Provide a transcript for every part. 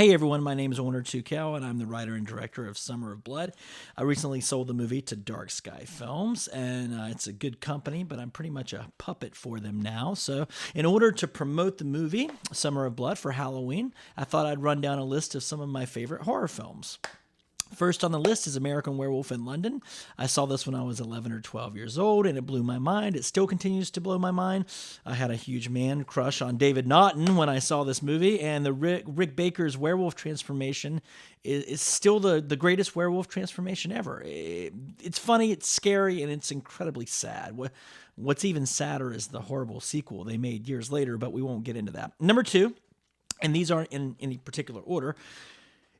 Hey everyone, my name is Onur Tukel, and I'm the writer and director of Summer of Blood. I recently sold the movie to Dark Sky Films, and it's a good company, but I'm pretty much a puppet for them now. So, in order to promote the movie, Summer of Blood, for Halloween, I thought I'd run down a list of some of my favorite horror films. First on the list is American Werewolf in London. I saw this when I was 11 or 12 years old, and it blew my mind. It still continues to blow my mind. I had a huge man crush on David Naughton when I saw this movie, and the Rick Baker's werewolf transformation is still the greatest werewolf transformation ever. It's funny, it's scary, and it's incredibly sad. What's even sadder is the horrible sequel they made years later, but we won't get into that. Number two, and these aren't in any particular order,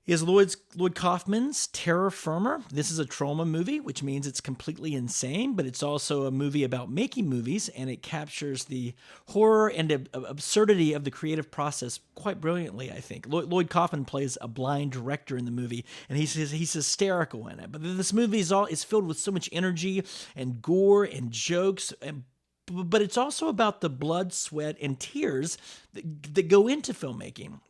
is Lloyd Kaufman's Terror Firmer. This is a trauma movie, which means it's completely insane, but it's also a movie about making movies, and it captures the horror and absurdity of the creative process quite brilliantly, I think. Lloyd Kaufman plays a blind director in the movie, and he's hysterical in it. But this movie is filled with so much energy and gore and jokes, but it's also about the blood, sweat, and tears that go into filmmaking.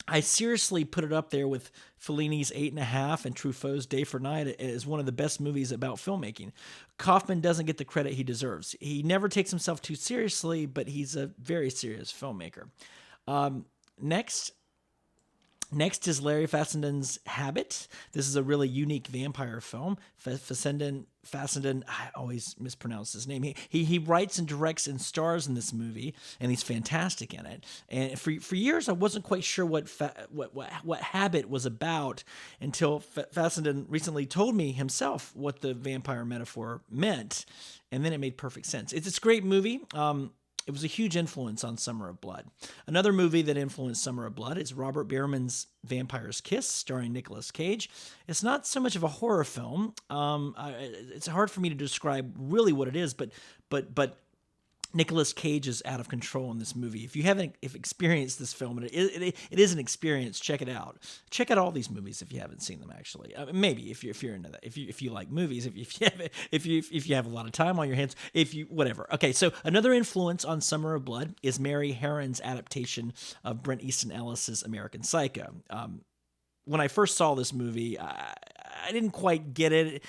I seriously put it up there with Fellini's 8.5 and Truffaut's Day for Night as one of the best movies about filmmaking. Kaufman doesn't get the credit he deserves. He never takes himself too seriously, but he's a very serious filmmaker. Next is Larry Fessenden's Habit. This is a really unique vampire film. Fessenden, I always mispronounce his name. He writes and directs and stars in this movie, and he's fantastic in it. And for years, I wasn't quite sure what Habit was about until Fessenden recently told me himself what the vampire metaphor meant, and then it made perfect sense. It's a great movie. It was a huge influence on Summer of Blood. Another movie that influenced Summer of Blood is Robert Bierman's Vampire's Kiss, starring Nicolas Cage. It's not so much of a horror film. It's hard for me to describe really what it is, but Nicolas Cage is out of control in this movie. If you haven't experienced this film, and it is an experience, check it out. Check out all these movies if you haven't seen them. Actually, maybe if you're into that, if you like movies, if you have a lot of time on your hands, whatever. Okay, so another influence on Summer of Blood is Mary Harron's adaptation of Brent Easton Ellis's American Psycho. When I first saw this movie, I didn't quite get it.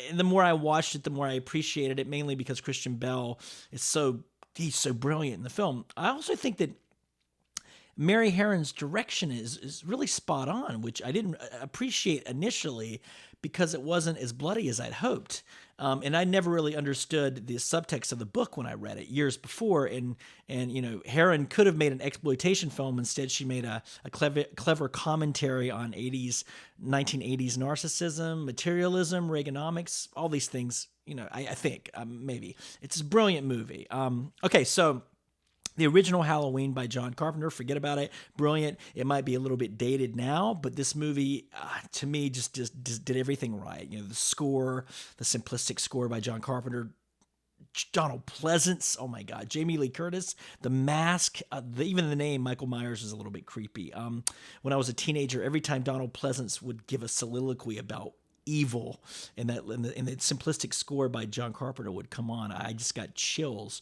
And the more I watched it, the more I appreciated it, mainly because Christian Bale he's so brilliant in the film. I also think that Mary Harron's direction is really spot on, which I didn't appreciate initially because it wasn't as bloody as I'd hoped. And I never really understood the subtext of the book when I read it years before. And Harron could have made an exploitation film. Instead, she made a clever commentary on 1980s narcissism, materialism, Reaganomics, all these things. I think maybe it's a brilliant movie. Okay, so the original Halloween by John Carpenter, forget about it. Brilliant. It might be a little bit dated now, but this movie, to me, just did everything right. The score, the simplistic score by John Carpenter, Donald Pleasance, oh my God, Jamie Lee Curtis, the mask, even the name Michael Myers is a little bit creepy. When I was a teenager, every time Donald Pleasance would give a soliloquy about evil, and the simplistic score by John Carpenter would come on, I just got chills.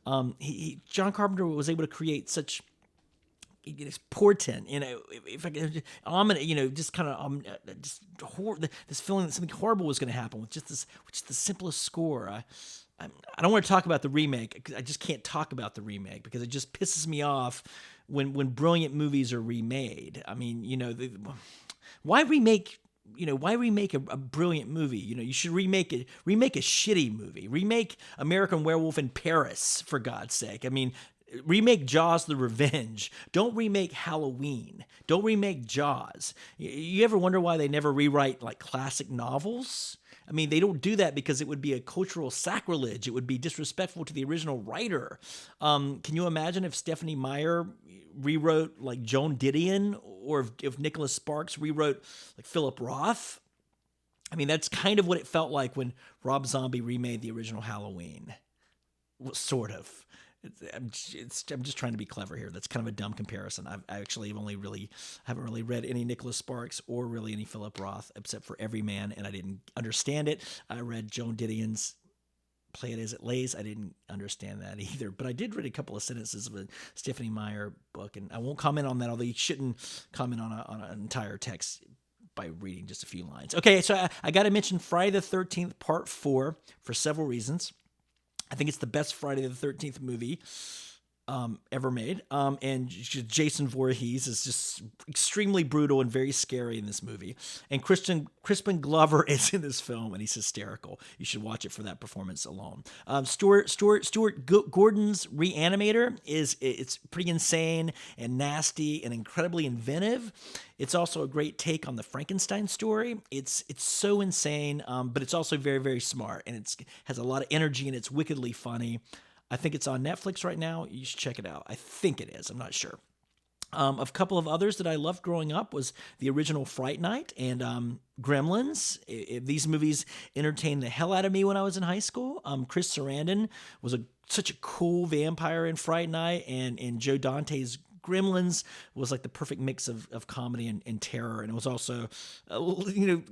John Carpenter was able to create such portent, if I could, ominous, just kind of this feeling that something horrible was going to happen with just the simplest score. I don't want to talk about the remake. I just can't talk about the remake because it just pisses me off when brilliant movies are remade. I mean, why remake? Why remake a brilliant movie? You should remake a shitty movie. Remake American Werewolf in Paris, for God's sake. I mean, remake Jaws: The Revenge. Don't remake Halloween. Don't remake Jaws. You ever wonder why they never rewrite like classic novels? I mean, they don't do that because it would be a cultural sacrilege. It would be disrespectful to the original writer. Can you imagine if Stephanie Meyer rewrote like Joan Didion, or if Nicholas Sparks rewrote like Philip Roth? I mean, that's kind of what it felt like when Rob Zombie remade the original Halloween. Sort of. I'm just trying to be clever here. That's kind of a dumb comparison. I actually haven't really read any Nicholas Sparks or really any Philip Roth except for Everyman, and I didn't understand it. I read Joan Didion's play it as it lays. I didn't understand that either, but I did read a couple of sentences of a Stephanie Meyer book, and I won't comment on that, although you shouldn't comment on an entire text by reading just a few lines. Okay, so I got to mention Friday the 13th Part 4 for several reasons. I think it's the best Friday the 13th movie ever made. And Jason Voorhees is just extremely brutal and very scary in this movie. And Crispin Glover is in this film, and he's hysterical. You should watch it for that performance alone. Stuart Gordon's RE-ANIMATOR it's pretty insane and nasty and incredibly inventive. It's also a great take on the Frankenstein story. It's so insane, but it's also very, very smart, and it has a lot of energy, and it's wickedly funny. I think it's on Netflix right now. You should check it out. I think it is. I'm not sure. A couple of others that I loved growing up was the original Fright Night and Gremlins. These movies entertained the hell out of me when I was in high school. Chris Sarandon was such a cool vampire in Fright Night, and Joe Dante's Gremlins was like the perfect mix of comedy and terror, and it was also,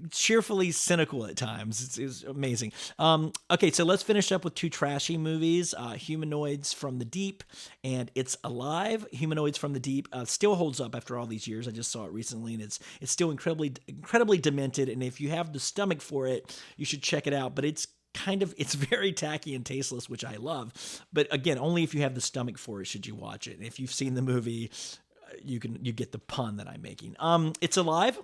cheerfully cynical at times. It was amazing. Okay, so let's finish up with two trashy movies: Humanoids from the Deep and It's Alive. Humanoids from the Deep still holds up after all these years. I just saw it recently, and it's still incredibly demented. And if you have the stomach for it, you should check it out. But it's very tacky and tasteless, which I love. But again, only if you have the stomach for it should you watch it. And if you've seen the movie, you get the pun that I'm making. It's Alive.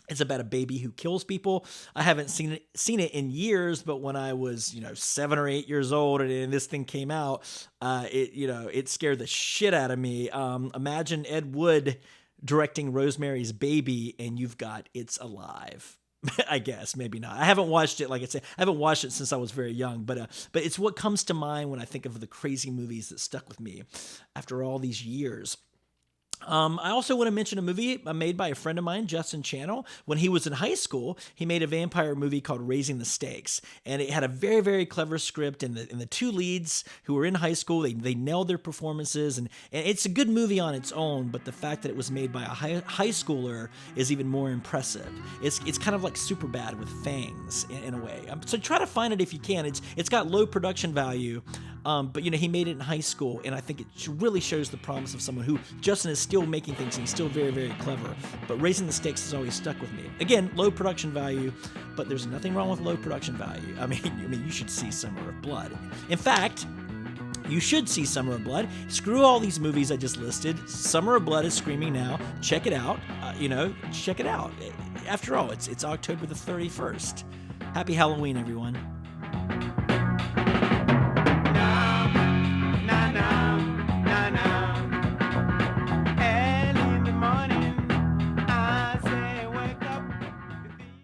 It's about a baby who kills people. I haven't seen it in years, but when I was 7 or 8 years old and this thing came out, it scared the shit out of me. Imagine Ed Wood directing Rosemary's Baby, and you've got It's Alive. I guess maybe not. I haven't watched it. Like I said, I haven't watched it since I was very young. But it's what comes to mind when I think of the crazy movies that stuck with me after all these years. I also want to mention a movie made by a friend of mine, Justin Channel. When he was in high school, he made a vampire movie called Raising the Stakes, and it had a very, very clever script. And the two leads who were in high school, they nailed their performances, and it's a good movie on its own. But the fact that it was made by a high schooler is even more impressive. It's kind of like Superbad with fangs in a way. So try to find it if you can. It's got low production value, but he made it in high school, and I think it really shows the promise of someone who Justin is still making things, and he's still very, very clever. But Raising the Stakes has always stuck with me. Again, low production value, but there's nothing wrong with low production value. I mean, you should see Summer of Blood. In fact, you should see Summer of Blood. Screw all these movies I just listed. Summer of Blood is screaming now. Check it out. Check it out. After all, it's October the 31st. Happy Halloween, everyone.